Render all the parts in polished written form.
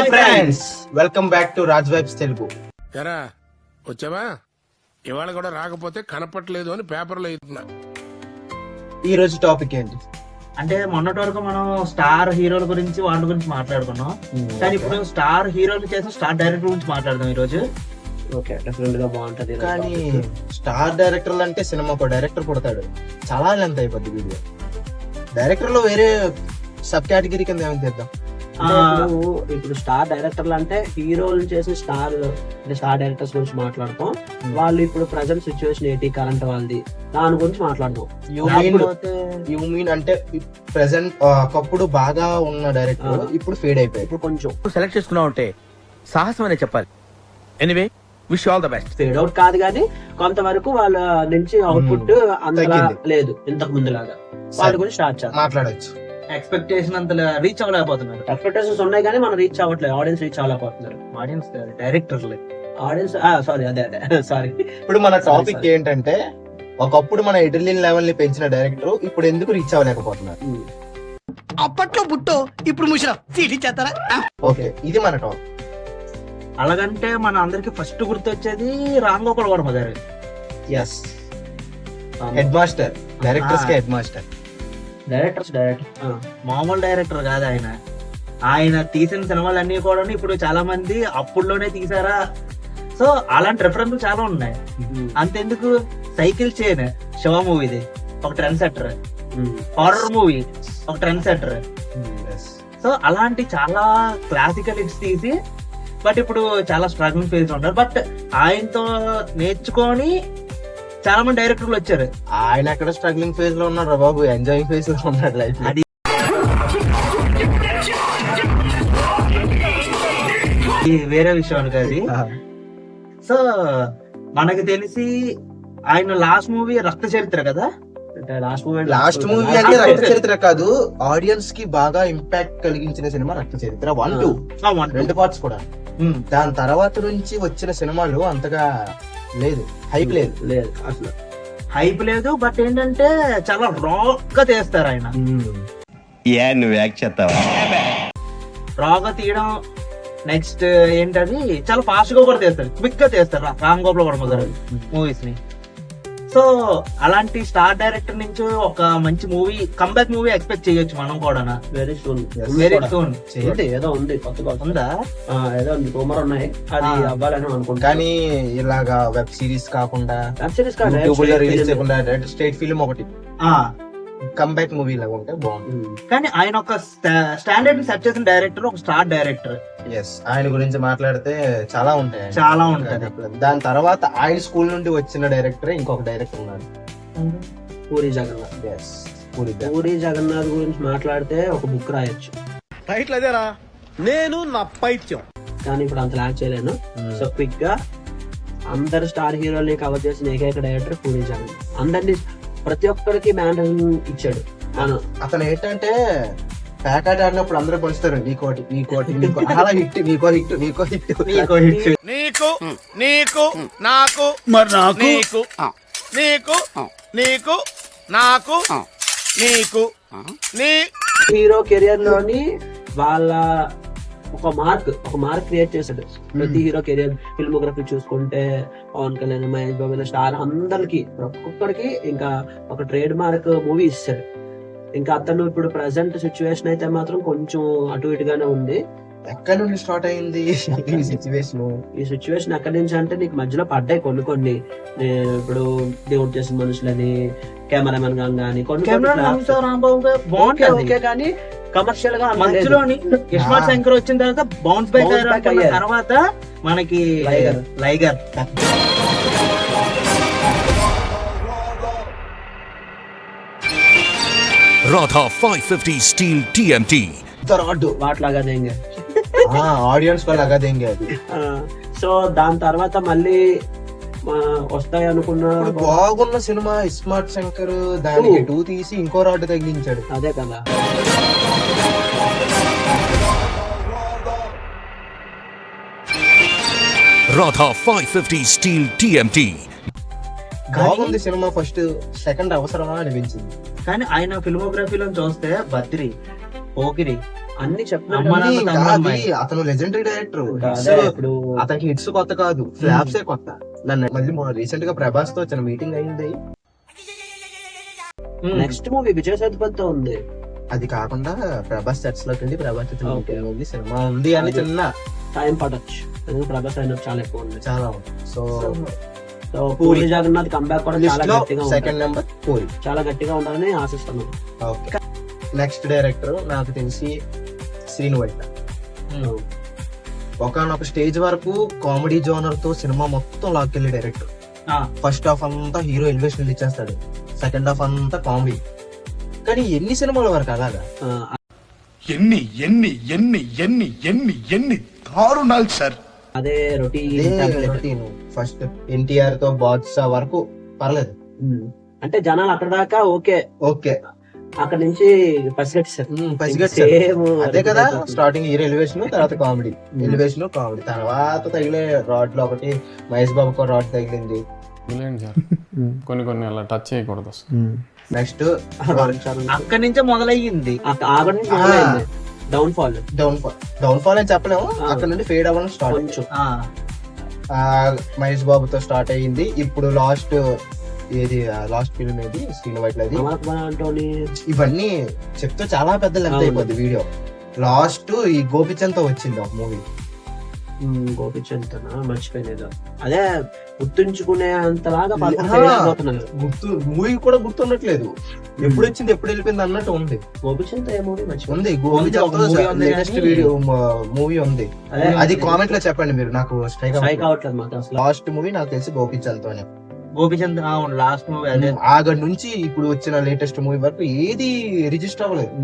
Hi friends, welcome back to Raj vibes Telugu. ఎరా వచ్చావా? ఇవాళ కూడా రాకపోతే కనపట్లేదు అని పేపర్లో ఇస్తున్నా. ఈ రోజు టాపిక్ ఏంటి అంటే మొన్నటి వరకు మనం స్టార్ హీరోల గురించి వాళ్ళ గురించి మాట్లాడుకున్నాం. కానీ ఇప్పుడు స్టార్ హీరోలు చేసిన స్టార్ డైరెక్టర్ గురించి మాట్లాడదాం ఈ రోజు. ఓకే, డిఫరెంట్ గా బాగుంటది. కానీ స్టార్ డైరెక్టర్లు అంటే సినిమాకు డైరెక్టర్ పుడతాడు, చాలా లెంత్ అయిపోద్ది వీడియో. డైరెక్టర్ లో వేరే సబ్ కేటగిరీ కింద ఏమైనా తెద్దాం. ఇప్పుడు స్టార్ డైరెక్టర్లు అంటే హీరోలు చేసిన స్టార్ డైరెక్టర్స్ గురించి మాట్లాడతాం. వాళ్ళు ఇప్పుడు ప్రజెంట్ సిచ్యువేషన్ ఏంటి, కరెంట్ వాళ్ళది, దాని గురించి మాట్లాడదాం. యూ మీన్ అంటే ప్రెసెంట్ ఒకప్పుడు బాగా ఉన్న డైరెక్టర్ ఇప్పుడు ఫేడ్ అయిపోయాయి. ఇప్పుడు కొంచెం సెలెక్ట్ చేసుకున్నావు అంటే సాహసం అనే చెప్పాలి. Anyway, wish all the best. Fade out కాదు కానీ కొంతవరకు వాళ్ళ నుంచి అవుట్పుట్ అంతలా లేదు ఇంతకు ముందు లాగా. వాళ్ళ గురించి స్టార్ట్ చేద్దాం, మాట్లాడచ్చు. ఎక్స్పెక్టేషన్ అంత రీచ్ అవ్వలేకపోతున్నారు. ఎక్స్పెక్టేషన్స్ ఉన్నాయి కానీ మనం రీచ్ అవ్వట్లేదు, ఆడియన్స్ రీచ్ అవ్వలేకపోతున్నారు. ఆడియన్స్ డైరెక్టర్లే ఆడియన్స్ సారీ సారీ. ఇప్పుడు మన టాపిక్ ఏంటంటే ఒకప్పుడు మన ఎడ్రిలిన్ లెవెల్ ని పెంచిన డైరెక్టర్ ఇప్పుడు ఎందుకు రీచ్ అవ్వలేకపోతున్నారు. అప్పట్లో బుట్టో ఇప్పుడు ముషరా సీట్ ఇచ్చేస్తారా? ఓకే, ఇది మన టాపిక్. అలాగంటే మన అందరికి ఫస్ట్ గుర్తొచ్చేది రామ్ గోపాల్ వర్మ గారు. ఎస్, హెడ్ మాస్టర్, డైరెక్టర్స్ కి హెడ్ మాస్టర్. డైరెక్టర్ మామూలు డైరెక్టర్ కాదు ఆయన. ఆయన తీసిన సినిమాలన్నీ కూడా ఇప్పుడు చాలా మంది అప్పుడులోనే తీసారా. సో అలాంటి రెఫరెన్స్ చాలా ఉన్నాయి. అంతెందుకు, సైకిల్ చైన్ శివ మూవీది ఒక ట్రెండ్ సెట్టర్, హారర్ మూవీ ఒక ట్రెండ్ సెట్టర్. సో అలాంటి చాలా క్లాసికల్ హిట్స్ తీసి బట్ ఇప్పుడు చాలా స్ట్రగులింగ్ ఫేజ్ ఉన్నారు. బట్ ఆయనతో నేర్చుకొని చాలా మంది డైరెక్టర్లు వచ్చారు. ఆయన ఎక్కడ స్ట్రగ్లింగ్ ఫేజ్ లో ఉన్నారు బాబు, ఎంజాయింగ్ ఫేజ్ లో ఉన్నాడు లైఫ్. అది వేరే విషయం అనుకోది. సో మనకు తెలిసి ఆయన లాస్ట్ మూవీ రక్త చరిత్ర కదా. లాస్ట్ మూవీ అంటే రక్త చరిత్ర కాదు, ఆడియన్స్ కి బాగా ఇంపాక్ట్ కలిగించిన సినిమా రక్త చరిత్ర 1, 2 2 పార్ట్స్ కూడా. దాని తర్వాత నుంచి వచ్చిన సినిమాలు అంతగా లేదు, హైప్ లేదు అసలు హైప్ లేదు. బట్ ఏంటంటే చాలా రాక్ గా తీస్తారు ఆయన. నువ్వు యాక్ట్ చేస్తావా? రాక్ గా తీయడం, నెక్స్ట్ ఏంటది చాలా ఫాస్ట్ గా కూడా తీస్తారు, క్విక్ గా తీస్తారు రామ్ గోపాల్ వర్మ గారు మూవీస్ ని. సో అలాంటి స్టార్ డైరెక్టర్ నుంచి ఒక మంచి మూవీ, కంబ్యాక్ మూవీ ఎక్స్పెక్ట్ చేయొచ్చు మనం కూడా. వెరీ సూన్ ఏదో ఉంది కొత్తగా ఉందా, ఏదో ఉంది, రూమర్ ఉన్నాయి, అది అవ్వాలని అనుకుంటా. కానీ ఇలాగా వెబ్ సిరీస్ కాకుండా, వెబ్ సిరీస్ యూట్యూబ్ లో రిలీజ్ చేయకుండా డైరెక్ట్ స్ట్రైట్ ఫిల్మ్ ఒకటి కంబ్యాక్ మూవీ లాగా ఉంటే బాగుంటుంది. కానీ ఆయన ఒక స్టాండర్డ్ ని సెట్ చేసిన డైరెక్టర్, ఒక స్టార్ డైరెక్టర్. ఎస్, ఆయన గురించి మాట్లాడితే చాలా ఉంటాయి, చాలా ఉంటాయి. దాని తర్వాత ఆయన స్కూల్ నుండి వచ్చిన డైరెక్టర్ ఇంకొక డైరెక్టర్ ఉన్నాడు, పూరి జగన్నాథ్. ఎస్, పూరి జగన్నాథ్ గురించి మాట్లాడితే ఒక బుక్ రాయొచ్చు. టైటిల్ అదేరా, నేను నా పైత్యం. కానీ ఇప్పుడు అంత లాక్ చేయలేను. సో క్విక్ గా అందరు స్టార్ హీరోల్ని కవర్ చేసిన ఏకైక డైరెక్టర్ పూరి జగన్నాథ్. అందరినీ, ప్రతి ఒక్కరికి మ్యాన్ ఇచ్చాడు. అతను ఏంటంటే ప్యాకెట్ ఆడినప్పుడు అందరూ పంచుతారు, నీకోటి నీకోటి నీకో, అలా హిట్, నీకో హిట్, నీకో హిట్, నీకో హిట్, నీకు నీకు నాకు మరి నాకు నీకు నీకు నీకు నాకు నీకు నీ హీరో కెరియర్ లోని వాళ్ళ ఒక మార్క్ క్రియేట్ చేశాడు. ప్రతి హీరో కెరియర్ ఫిల్మోగ్రఫీ చూసుకుంటే పవన్ కళ్యాణ్, మహేష్ బాబు, స్టార్ అందరికి ఒక్కొక్కరికి ఇంకా ఒక ట్రేడ్ మార్క్ మూవీ ఇస్తాడు. ఇంకా అతను ఇప్పుడు ప్రెసెంట్ సిచ్యువేషన్ అయితే మాత్రం కొంచెం అటు ఇటుగానే ఉంది. ఎక్కడి నుండి స్టార్ట్ అయింది ఈ సిచ్యువేషన్ ఎక్కడి నుంచి అంటే నీకు మధ్యలో పడ్డాయి కొన్ని ఇప్పుడు దేవుడు చేసిన మనుషులని, కెమెరామెన్ గా కానీ ఓకే, కానీ కమర్షియల్ గా మధ్యలోని యశ్వంత్ శంకర్ వచ్చిన తర్వాత బౌన్స్ బ్యాక్ అయ్యారు. తర్వాత మనకి లైగర్ Radha 550 Steel TMT. వాట్లాగా ఆడియన్స్ को लगा देंगे అది. సో దాని తర్వాత మళ్ళీ వస్తాయి అనుకున్న బాగున్న సినిమా ఇస్మార్ట్ శంకర్ దానికి 2 తీసి ఇంకో రాడ్ తగిలించాడు. అదే కదా, Radha 550 Steel TMT. బాగుంది సినిమా, ఫస్ట్ సెకండ్ అవసరమా అనిపించింది. కానీ ఆయన ఫిల్మోగ్రఫీలో చూస్తే బద్రి, పోకిరి, అన్ని అమ్మ నాన్న ఇంకా తమ్ముడు అది అమ్మాయి. అతను లెజెండరీ డైరెక్టర్. ఇప్పుడు అతనికి హిట్స్ కొత్త కాదు, ఫ్లాప్స్ కొత్త. నన్ను మళ్ళీ రీసెంట్ గా ప్రభాస్ తో వచ్చిన మీటింగ్ అయింది. నెక్స్ట్ మూవీ విజయ్ సేతుపతితో ఉంది. అది కాకుండా ప్రభాస్ సెట్స్ లోకి వెళ్ళి ప్రభాస్ తో Okay. meeting ఉంది, సినిమా ఉంది అని అది. చిన్న టైం పడొచ్చు, ఎందుకంటే ప్రభాస్ అయిన చాలా ఎక్కువ ఉంది. చాలా ఉంది. So so Puri Jagannath comeback కూడా చాలా లిస్ట్ లో గట్టిగా సెకండ్ ఉంటుంది, నెంబర్ పూరి. చాలా గట్టిగా ఉండాలని ఆశిస్తున్నాను. ఓకే, నెక్స్ట్ డైరెక్టర్ నాకు తెలిసి శ్రీను వైట్ల. ఒకనొక స్టేజ్ వరకు కామెడీ జోనర్ తో సినిమా మొత్తం లాక్కెళ్ళి డైరెక్టర్. ఫస్ట్ హాఫ్ అంతా హీరో ఎలివేషన్ ఇచ్చేస్తాడు, సెకండ్ హాఫ్ అంతా కామెడీ. కానీ ఎన్ని సినిమాల వరకు అలాగా? ఎన్ని ఎన్ని ఎన్ని ఎన్ని ఎన్ని ఎన్ని దారుణాలు సార్. అదే రొటీన్. ఫస్ట్ ఎన్టీఆర్ తో బాద్షా వరకు పర్లేదు. అంటే జనాలు అక్కడ దాకా ఓకే, ఓకే, అక్కడ నుంచి పసిగట్టేశారు. పసిగట్టారు. Same అదే కదా స్టార్టింగ్ హీరో ఎలివేషన్, తర్వాత కామెడీ, ఎలివేషన్ కామెడీ, తర్వాత తగిలే రాడ్ లో ఒకటి మహేష్ బాబుకు రాడ్ తగిలింది. సార్ కొన్ని కొన్ని అలా టచ్ చేయకూడదు. నెక్స్ట్ అక్కడి నుంచే మొదలయ్యింది. ఆగడి నుంచి డౌన్ ఫాల్ డౌన్ ఫాల్ అని చెప్పలేము, అక్కడ నుండి ఫేడ్ అవ్వడం స్టార్ట్. కొంచెం మహేష్ బాబుతో స్టార్ట్ అయ్యింది. ఇప్పుడు లాస్ట్ ఫిల్మ్ ఏది శ్రీను వైట్లది. అంటోని ఇవన్నీ చెప్తే చాలా పెద్ద లెంత్ అయిపోద్ది వీడియో. లాస్ట్ ఈ గోపిచంద్ తో వచ్చింది ఒక మూవీ. గోపిచంద్ మర్చిపోయినది. అదే గుర్తుంచుకునే అంతలాగా గుర్తు మూవీ కూడా గుర్తుండట్లేదు, ఎప్పుడు వచ్చింది ఎప్పుడు వెళ్ళిపోయింది అన్నట్టు ఉంది. గోపిచంద్ ఏ మూవీ ఉంది గోపిచంద్ లేటెస్ట్ వీడియో మూవీ ఉంది. అది కామెంట్ లో చెప్పండి మీరు, నాకు స్ట్రైక్ అవ్వట్లేదు మాకు అసలు. లాస్ట్ మూవీ నాకు తెలిసి గోపిచంద్ తోనే. గోపిచంద్ లాస్ట్ మూవీ అదే. ఆగడి నుంచి ఇప్పుడు వచ్చిన లేటెస్ట్ మూవీ వరకు ఏది రిజిస్టర్ అవ్వలేదు,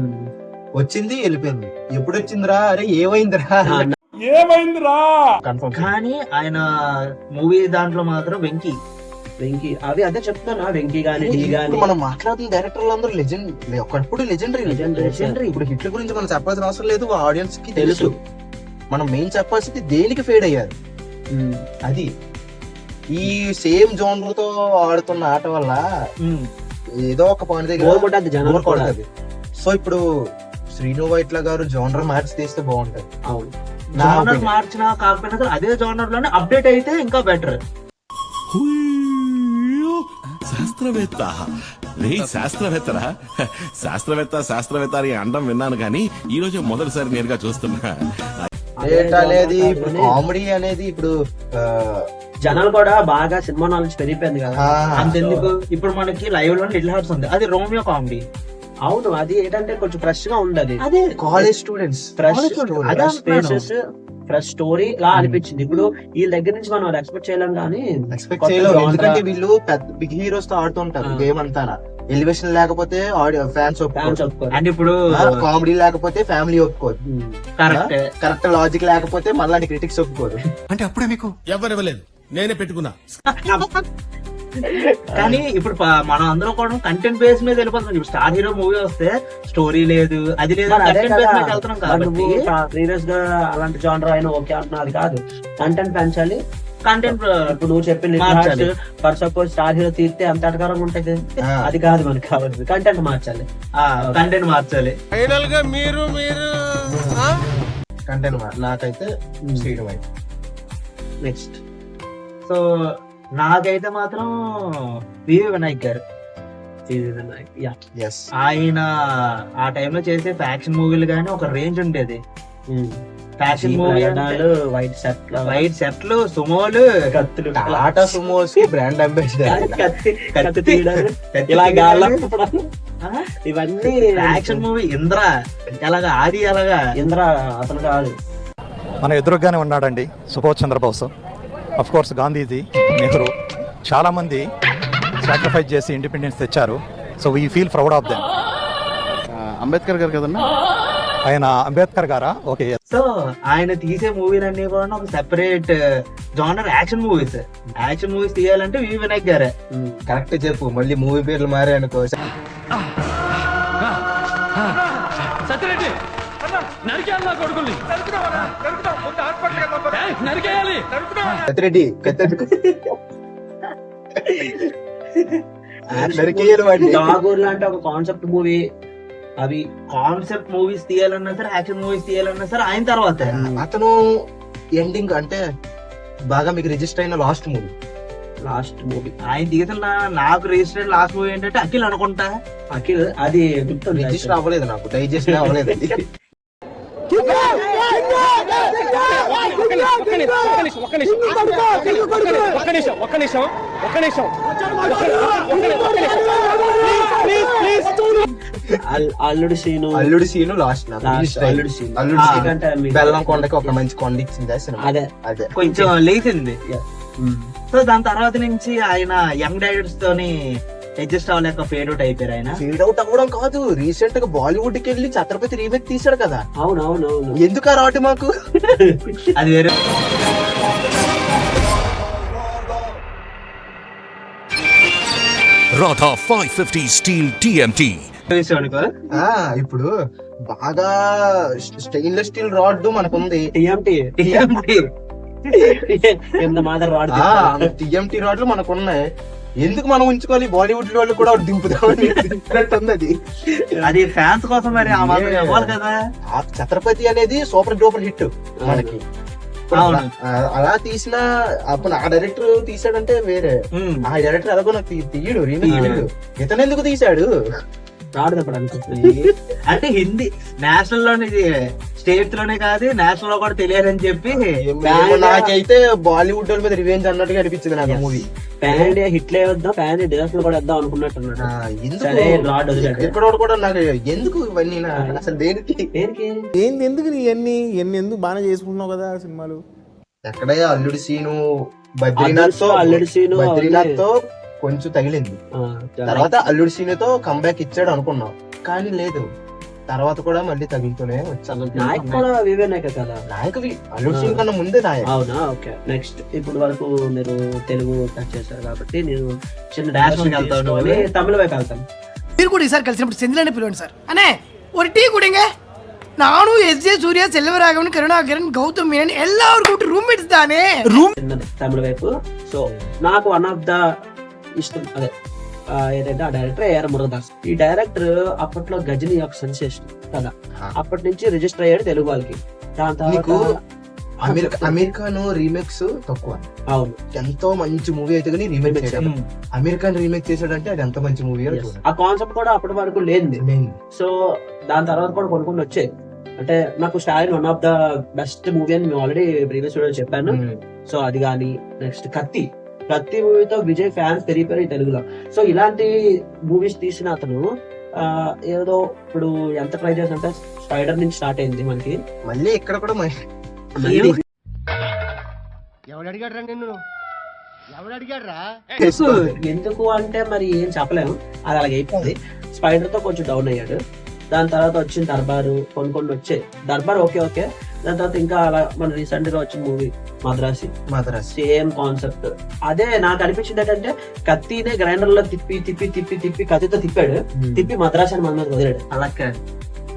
వచ్చింది వెళ్ళిపోయింది. ఎప్పుడు వచ్చిందిరా, అరే ఏమైందిరా కన్ఫర్మ్. కానీ ఆయన మూవీ దాంట్లో మాత్రం వెంకీ అవి అదే చెప్తానా, వెంకీ గానీ డి గానీ ఇప్పుడు మనం మాట్లాడుతున్న డైరెక్టర్లు అందరూ లెజెండ్, ఒకప్పుడు లెజెండరీ. ఇప్పుడు హిట్ల గురించి మనం చెప్పాల్సిన అవసరం లేదు, ఆడియన్స్ కి తెలుసు. మనం మెయిన్ చెప్పాల్సింది దేనికి ఫేడ్ అయ్యారు. అది ఈ సేమ్ జోనర్ తో ఆడుతున్న ఆట వల్ల ఏదో ఒక పాయింట్ దగ్గర కొడుతుంది. సో ఇప్పుడు శ్రీను వైట్ల గారు జోనర్ మార్చి తీస్తే బాగుంటది. అవును, జోనర్ మార్చినా కాకపోయినా అదే జోనర్ లోనే అప్డేట్ అయితే ఇంకా బెటర్. శాస్త్రవేత్త శాస్త్రవేత్తరా? శాస్త్రవేత్త అని అండం విన్నాను కానీ ఈ రోజు మొదటిసారి నేరుగా చూస్తున్నా. అనేది ఇప్పుడు కామెడీ అనేది ఇప్పుడు జనాలు కూడా బాగా సినిమా నాలెడ్జ్ పెరిగిపోయింది కదా. అంతెందుకు ఇప్పుడు మనకి లైవ్ లో లిటిల్ హార్ట్స్ ఉంది, అది రోమియో కామెడీ. అవును, అది ఏంటంటే కొంచెం ఫ్రెష్ గా ఉంది. అది అదే కాలేజ్ స్టూడెంట్స్ ఫ్రెష్ స్టోరీ లా అనిపించింది. ఇప్పుడు వీళ్ళ దగ్గర నుంచి మనం ఎక్స్పెక్ట్ చేయలేం కానీ ఎక్స్పెక్ట్ చేయలేము, ఎందుకంటే వీళ్ళు పెద్ద బిగ్ హీరోస్ తో ఆడుతుంటారు. గేమ్ అంతా ఎలివేషన్ లేకపోతే ఫ్యాన్స్ ఒప్పుకోరు, అండ్ ఇప్పుడు కామెడీ లేకపోతే ఫ్యామిలీ ఒప్పుకోరు, కరెక్ట్ లాజిక్ లేకపోతే మళ్ళీ క్రిటిక్స్ ఒప్పుకోరు. అంటే అప్పుడే మీకు ఎవరు ఇవ్వలేదు, నేనే పెట్టుకున్నా. కానీ ఇప్పుడు మనం అందరం కూడా కంటెంట్ బేస్ మీద వెళ్ళిపోతున్నాం. ఇప్పుడు స్టార్ హీరో మూవీ వస్తే స్టోరీ లేదు, అది లేదు, కంటెంట్ బేస్ మీద వెళ్తున్నాం కాబట్టి ప్రీవియస్ గా అలాంటి జానర్ అయినా ఓకే అంటున్నా. అది కాదు, కంటెంట్ పెంచాలి. కంటెంట్ ఇప్పుడు నువ్వు చెప్పింది ఫర్ సపోజ్ స్టార్ హీరో తీర్తే అంత అటకారంగా ఉంటుంది, అది కాదు మనకి కావాలి. కంటెంట్ మార్చాలి, కంటెంట్ మార్చాలి. ఫైనల్ గా మీరు కంటెంట్ నాకైతే శ్రీను వైట్. నెక్స్ట్ సో నాకైతే మాత్రం వివి వినాయక్ గారు. ఆయన ఆ టైంలో చేసే ఫ్యాక్షన్ మూవీలు గానీ ఒక రేంజ్ ఉండేది. ఫ్యాక్షన్ మూవీ వైట్ షర్ట్లు, సుమోలు, కత్తులు, టాటా సుమోస్ కి బ్రాండ్ అంబాసిడర్, కత్తి తీయడం, ఇవన్నీ యాక్షన్ మూవీ. ఇంద్ర ఎలాగా, ఆది ఎలాగా, ఇంద్ర అతను కాదు, మన ఎదురుగానే ఉన్నాడండి సుభాష్ చంద్రబోస్. అఫ్ కోర్స్ గాంధీజీ, నెహ్రూ, చాలా మంది సాక్రిఫైస్ చేసి ఇండిపెండెన్స్ తెచ్చారు. So we feel proud of them. Ambedkar గారు కదన్నా ఆయన? అంబేద్కర్ గారా? ఓకే. సో ఆయన తీసే మూవీలన్నీ కూడా ఒక separate genre action movies. Action movies తీయాలంటే వివి వినాయక్ గారే. కరెక్ట్ చెప్పు, మళ్ళీ మూవీ పేర్లు మారే అనుకో. సత్యరెడ్డి నరికేయాలి వాడిని. ఠాగూర్ లాంటి ఒక కాన్సెప్ట్ మూవీ, అవి కాన్సెప్ట్ మూవీస్ తీయాలన్నా సరే, యాక్షన్ మూవీస్ తీయాలన్నా సరే ఆయన తర్వాత. అతను ఎండింగ్ అంటే బాగా మీకు రిజిస్టర్ అయిన లాస్ట్ మూవీ ఆయన తీసిన నాకు రిజిస్టర్డ్ లాస్ట్ మూవీ ఏంటంటే అఖిల్ అనుకుంటా. అఖిల్, అది గుర్తుంది. రిజిస్టర్ అవ్వలేదు, నాకు డైజెస్ట్ అవ్వలేదు అది. అల్లుడు సీను లాస్ట్ అల్లుడు సీన్ బెల్లం కొండకి ఒక మంచి కొండ ఇచ్చింది ఆ సినిమా. అదే అదే కొంచెం లేచింది. సో దాని తర్వాత నుంచి ఆయన యంగ్ డైరెక్టర్స్ తోని అడ్జస్ట్ అవ్వలేక ఫేడ్ అవుట్ అయిపోయారు. ఆయన ఫీల్డ్ అవుట్ అవ్వడం కాదు, రీసెంట్ గా బాలీవుడ్ కి వెళ్ళి ఛత్రపతి రీమేక్ తీసాడు కదా. అవునవునవును. ఎందుకు రాటు మాకు అది వేరే. Radha 550 Steel TMT. ఇప్పుడు బాగా స్టెయిన్లెస్ స్టీల్ రాడ్ మనకుంది, టీఎంటీ మాదర్ రాడ్ టీఎంటీ రాడ్లు మనకున్నాయి. ఎందుకు మనం ఉంచుకోవాలి, బాలీవుడ్ వాళ్ళు కూడా దింపుదామని అది. అది ఫ్యాన్స్ కోసం మరి ఆ మాత్రం ఇవ్వాలి కదా. ఆ ఛత్రపతి అనేది సూపర్ డూపర్ హిట్ మనకి. అలా తీసిన అప్పుడు ఆ డైరెక్టర్ తీసాడంటే వేరే, ఆ డైరెక్టర్ ఎలాగో నాకు తీయడు రీమేక్ తీయడు. ఇతను ఎందుకు తీసాడు రాడు తప్పడానికి. అంటే హిందీ నేషనల్ లోనే, స్టేట్ లోనే కాదు నేషనల్ లో కూడా తెలియాలని చెప్పి. నాకైతే బాలీవుడ్ వాళ్ళ మీద రివెంజ్ అన్నట్టుగా అనిపించింది నాకు మూవీ. పాన్ ఇండియా హిట్లే వద్దాం, పాన్ ఇండియా డిజాస్టర్ కూడా వద్దాం అనుకున్నట్టున్నాడు. ఇక్కడ కూడా నాకు ఎందుకు ఇవన్నీ అసలు దేనికి ఏంది ఎందుకు ఇవన్నీ ఎందుకు బాగా చేసుకుంటున్నావు కదా సినిమాలు. ఎక్కడయ్యా అల్లుడి సీను అల్లుడు సీను బద్రీనాథ్ తో కొంచెం తగిలింది. తర్వాత అల్లుడి సీను తో కంబ్యాక్ ఇచ్చాడు అనుకున్నాం, కానీ లేదు. తర్వాత కూడా మళ్ళీ తగులుతూనే వచ్చాను. నాయక్ కూడా వివేనాయక కదా. నాయక్ అల్లుడి సీన్ కన్నా ముందే నాయక్. అవునా, ఓకే. నెక్స్ట్ ఇప్పుడు వరకు మీరు తెలుగు టచ్ చేశారు కాబట్టి నేను చిన్న డాష్ వెళ్తాను, తమిళ వైపు వెళ్తాను. మీరు కూడా ఈసారి కలిసినప్పుడు సెంధిలానే పిలవండి సార్. అనే ஒரு டீ குடிங்க. நானும் எஸ்ஜே சூர்யா செல்வராகவன் கருணாகரன் கௌதம் மேனன் எல்லாரும் రూమ్మేట్స్ தானே. తమిళ వైపు. సో నాకు వన్ ఆఫ్ ద ఇష్టం అదే ఏదైతే ఆ డైరెక్టర్ ఏఆర్ మురుగదాస్. ఈ డైరెక్టర్ అప్పట్లో గజని ఒక సెన్సేషన్ కదా, అప్పటి నుంచి రిజిస్టర్ అయ్యాడు తెలుగు వాళ్ళకి. దాని తర్వాత అమెరికాను రీమేక్స్ తక్కువ. అవును, ఎంతో మంచి మూవీ అయితే కానీ రీమేక్ చేయడం, అమెరికన్ రీమేక్ చేసాడంటే అది ఎంత మంచి మూవీ. ఆ కాన్సెప్ట్ కూడా అప్పటి వరకు లేదు. సో దాని తర్వాత కూడా కొన్ని వచ్చాయి. అంటే నాకు Stalin one of the best movie అని మేము ఆల్రెడీ ప్రీవియస్ వీడియో చెప్పాను. సో అది కానీ నెక్స్ట్ కత్తి మూవీతో విజయ్ ఫ్యాన్స్ పెరిగిపోయి తెలుగులో. సో ఇలాంటి మూవీస్ తీసిన అతను ఏదో ఇప్పుడు ఎంత ట్రై చేసినంటే స్పైడర్ నుంచి స్టార్ట్ అయింది మనకి. మళ్ళీ ఇక్కడ కూడా ఎందుకు అంటే మరి ఏం చెప్పలేము, అది అలాగే అయిపోయింది. స్పైడర్ తో కొంచెం డౌన్ అయ్యాడు. దాని తర్వాత వచ్చిన దర్బారు కొన్ని వచ్చాయి. దర్బార్ ఓకే. దాని తర్వాత ఇంకా అలా మన రీసెంట్ గా వచ్చిన మూవీ మద్రాసి సేమ్ కాన్సెప్ట్. అదే నాకు అనిపించింది ఏంటంటే కత్తినే గ్రైండర్ లో తిప్పి కత్తితో తిప్పి మద్రాసి అని మన మీద వదిలాడు. అలా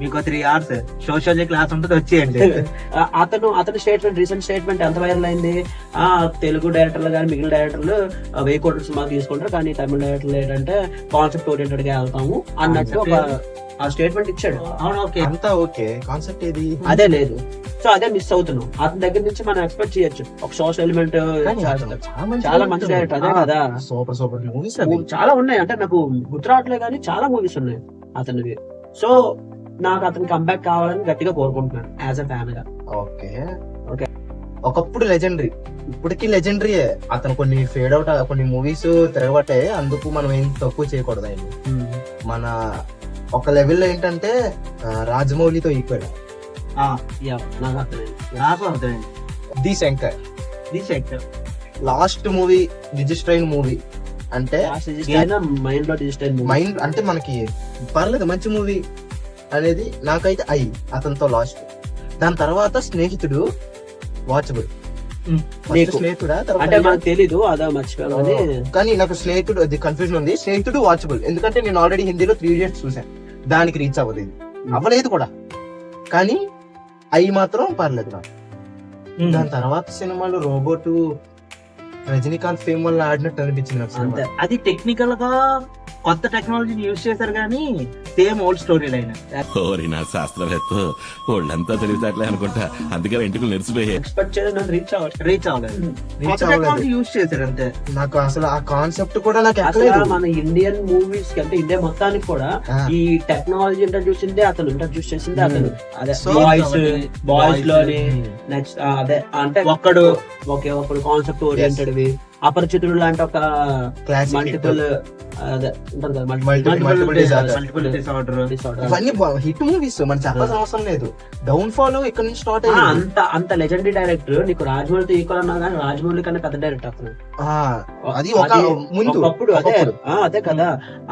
మీకు 3 hours సోషియాలజీ క్లాస్ ఉంటుంది వచ్చేయండి. అతని స్టేట్మెంట్, రీసెంట్ స్టేట్మెంట్ ఎంత వైరల్ అయింది. తెలుగు డైరెక్టర్లు కానీ మిగిలిన డైరెక్టర్లు 1000 కోట్ల సినిమా తీసుకుంటారు, కానీ తమిళ డైరెక్టర్లు ఏంటంటే కాన్సెప్ట్ ఓరియంటెడ్ గా వెళ్తాము అన్నట్టు ఒక ఆ స్టేట్మెంట్ ఇచ్చాడు. అవును, ఓకే, అంతా ఓకే. కాన్సెప్ట్ ఏది అదే లేదు. సో అదే మిస్ అవుతున్నాం. అతని దగ్గర నుంచి మనం ఎక్స్పెక్ట్ చేయొచ్చు ఒక సోషల్ ఎలిమెంట్. చాలా మంచి డైరెక్టర్ అదే కదా. సూపర్ మూవీస్ చాలా ఉన్నాయి. అంటే నాకు గుర్తురావట్లే కానీ చాలా మూవీస్ ఉన్నాయి అతనివి. సో నాకు అతను కంబ్యాక్ కావాలని గట్టిగా కోరుకుంటున్నాను యాజ్ అ ఫ్యాన్ గా. ఓకే. ఒకప్పుడు లెజెండరీ, ఇప్పటికీ లెజెండరీయే. అతను కొన్ని ఫేడ్ అవుట్, కొన్ని మూవీస్ తిరగబట్టే, అందుకు మనం ఏం తక్కువ చేయకూడదు ఆయన. మన ఒక లెవెల్లో ఏంటంటే రాజమౌళితో ఈక్వల్. నాకు అర్థమైంది. The Shankar last movie register అయిన మూవీ అంటే మైండ్ అంటే మనకి పర్లేదు మంచి మూవీ అనేది నాకైతే అతనితో లాస్ట్. దాని తర్వాత స్నేహితుడు వాచబుల్. స్నేహితుడా అంటే మనకు తెలీదు, అదా మర్చిపోయాను. కానీ నాకు స్నేహితుడు అది కన్ఫ్యూజన్ ఉంది. స్నేహితుడు వాచబుల్ ఎందుకంటే నేను ఆల్రెడీ హిందీలో 3 Idiots చూసాను, దానికి రీచ్ అవ్వలేదు కూడా, కానీ మాత్రం పర్లేదు నాకు. దాని తర్వాత సినిమాలు రోబోట్, రజనీకాంత్ ఫేమ్ వల్ల ఆడినట్టు అనిపించింది నాకు. అది టెక్నికల్ గా కొత్త టెక్నాలజీని యూజ్ చేశారు కానీ సేమ్ ఓల్డ్ స్టోరీ లైన్. ఓరి నా శాస్త్రవేత్త వాళ్ళంతా తెలివితేటలే అనుకుంటా, అందుకే ఇంటికి నెరిసిపోయాయి. ఎక్స్పెక్ట్ చేయడం రీచ్ అవ్వలేదు. కొత్త టెక్నాలజీ యూజ్ చేశారు అంతే. నాకు అసలు ఆ కాన్సెప్ట్ కూడా నాకు అసలు ఎక్కలేదు. మన ఇండియన్ మూవీస్ కి అంటే ఇండియా మొత్తానికి కూడా ఆ. ఈ టెక్నాలజీ ఇంట్రడ్యూస్ చేసిందే అతను. అదే So, బాయ్స్ లోని Hmm. నెక్స్ట్ అదే అంటే ఒక్కడు ఒకే ఒకడు కాన్సెప్ట్ ఓరియంటెడ్ అపరిచితుడు లాంటి ఒక Classic మల్టిపుల్ అదే ఉంటుంది కదా Multiple disaster. Multiple disorder. ఇవన్నీ హిట్ మూవీస్ మనం చెప్పాల్సిన అవసరం లేదు. డౌన్ ఫాల్ ఇక్కడ నుంచి స్టార్ట్ అయ్యింది. అంత లెజెండరీ డైరెక్టర్ నీకు రాజమౌళితో ఈక్వల్ అన్నా కానీ రాజమౌళి కన్నా పెద్ద డైరెక్టర్ అతను. అది ఒక ముందు ఒకప్పుడు అదే కదా.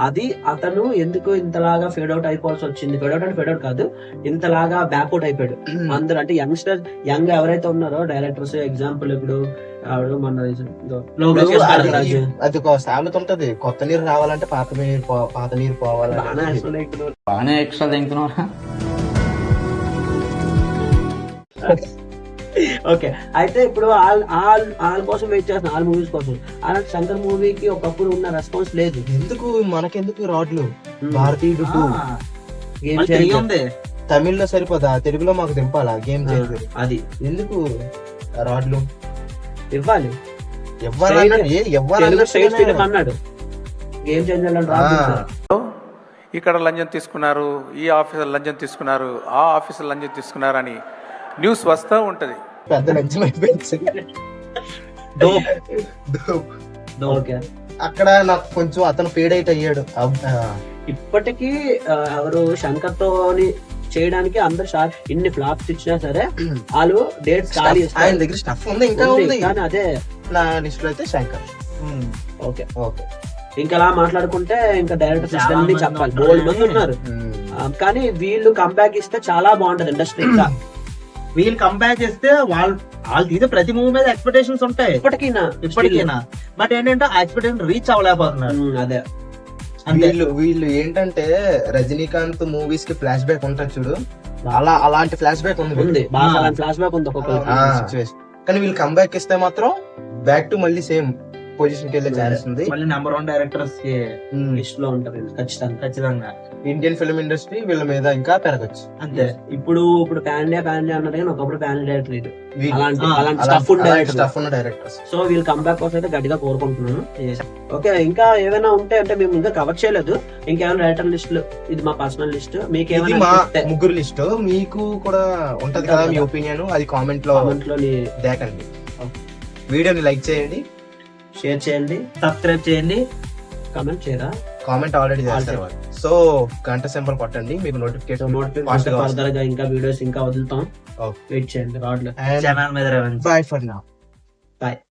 అది అతను ఎందుకు ఇంతలాగా ఫేడ్ అవుట్ అయిపోవాల్సి వచ్చింది? ఫేడ్ అవుట్ కాదు, ఇంతలాగా బ్యాక్అవుట్ అయిపోయాడు. అందరూ అంటే యంగ్ ఎవరైతే ఉన్నారో డైరెక్టర్స్, ఎగ్జాంపుల్ ఇప్పుడు ఆవిడ మన అది ఒక సామెత ఉంటది, కొత్త నీరు రావాలంటే పాత నీరు పోవాలి. బాగానే ఎక్స్ట్రా తింటున్నారా? ఓకే, అయితే ఇప్పుడు వాళ్ళ కోసం వెయిట్ చేస్తున్నా, వాళ్ళ మూవీస్ కోసం. అలాంటి శంకర్ మూవీకి ఒకప్పుడు ఉన్న రెస్పాన్స్ లేదు. ఎందుకు మనకెందుకు రాడ్లు? భారతీయుడు 2 గేమ్ మళ్ళీ తిరిగి ఉంది. తమిళ్లో సరిపోదా, తెలుగులో మాకు దింపాలా గేమ్ చేసి? అది ఎందుకు రాడ్లు ఇవ్వాలి. ఎవరన్నా స్ట్రైట్ ఫిలిం అన్నాడు, గేమ్ చేంజర్ ఇక్కడ లంచం తీసుకున్నారు, ఈ ఆఫీసర్ లంచం తీసుకున్నారు, ఆ ఆఫీసర్ లంచం తీసుకున్నారు అని న్యూస్ వస్తూ ఉంటది. పెద్ద లక్ష్యం అయిపోయింది. ఓకే, అక్కడ నాకు కొంచెం అతను ఫేడ్ అవుట్ అయ్యాడు. ఇప్పటికీ ఎవరు శంకర్ తోని చేయడానికి అందరు ఇన్ని ఫ్లాప్స్ ఇచ్చినా సరే వాళ్ళు డేట్స్ ఖాళీ ఆయన దగ్గర స్టఫ్ ఉంది, ఇంకా ఉంది. కానీ అదే నా లిస్ట్ లో అయితే శంకర్. ఓకే ఓకే, ఇంకా అలా మాట్లాడుకుంటే ఇంకా డైరెక్టర్ సిస్టమ్ చెప్పాలి, బోల్డ్ మంది ఉన్నారు. కానీ వీళ్ళు కంబ్యాక్ ఇస్తే చాలా బాగుంటది ఇండస్ట్రీ. ఇంకా వీళ్ళు కంపేర్ చేస్తే వాళ్ళు తీసే ప్రతి మూవీ మీద ఎక్స్పెక్టేషన్స్ ఉంటాయి ఇప్పటికైనా. బట్ ఏంటంటే ఆ ఎక్స్పెక్టేషన్ రీచ్ అవ్వలేకపోతున్నారు. అదే వీళ్ళు ఏంటంటే రజనీకాంత్ మూవీస్ కి ఫ్లాష్ బ్యాక్ ఉంటుంది చూడు, అలాంటి ఫ్లాష్ బ్యాక్ ఉంది, బాగా ఫ్లాష్ బ్యాక్ ఉంది ఒక్కొక్కరికి. సిచ్యువేషన్. కానీ వీళ్ళు కంబ్యాక్ ఇస్తే మాత్రం బ్యాక్ టు మళ్ళీ సేమ్ పొజిషన్ కి వెళ్ళే ఛాన్స్ ఉంది. మళ్ళీ నెంబర్ 1 డైరెక్టర్స్ కి లిస్ట్ లో ఉంటారు ఖచ్చితంగా. ఇండియన్ ఫిల్మ్ ఇండస్ట్రీ వీళ్ళ మీద ఇంకా పెరగచ్చు అంతే. ఇప్పుడు పాన్ ఇండియా అన్నది కానీ ఒకప్పుడు పాన్ ఇండియా డైరెక్టర్ అలాంటి స్టఫ్ ఉన్న డైరెక్టర్స్. సో వీళ్ళు కంబ్యాక్ కోసం అయితే గట్టిగా కోరుకుంటున్నాను. ఓకే, ఇంకా ఏమైనా ఉంటే అంటే మేము ఇంకా కవర్ చేయలేదు, ఇంకేమైనా డైరెక్టర్ లిస్టులు, ఇది మా పర్సనల్ లిస్ట్, మీకు ఇది ఏమైనా మా ముగ్గురు లిస్ట్, మీకు కూడా ఉంటది కదా మీ ఒపీనియన్, అది కామెంట్ లో దేకండి. వీడియోని లైక్ చేయండి, షేర్ చేయండి, సబ్స్క్రైబ్ చేయండి, కామెంట్ చేయరా, కామెంట్ ఆల్రెడీ చేస్తారు. సో గంట సింబల్ కొట్టండి, మీకు నోటిఫికేషన్ ఫర్దర్ గా ఇంకా వీడియోస్ ఇంకా వదులుతాం. వెయిట్ చేయండి. ఛానల్ మీద బై ఫర్ నౌ. బాయ్.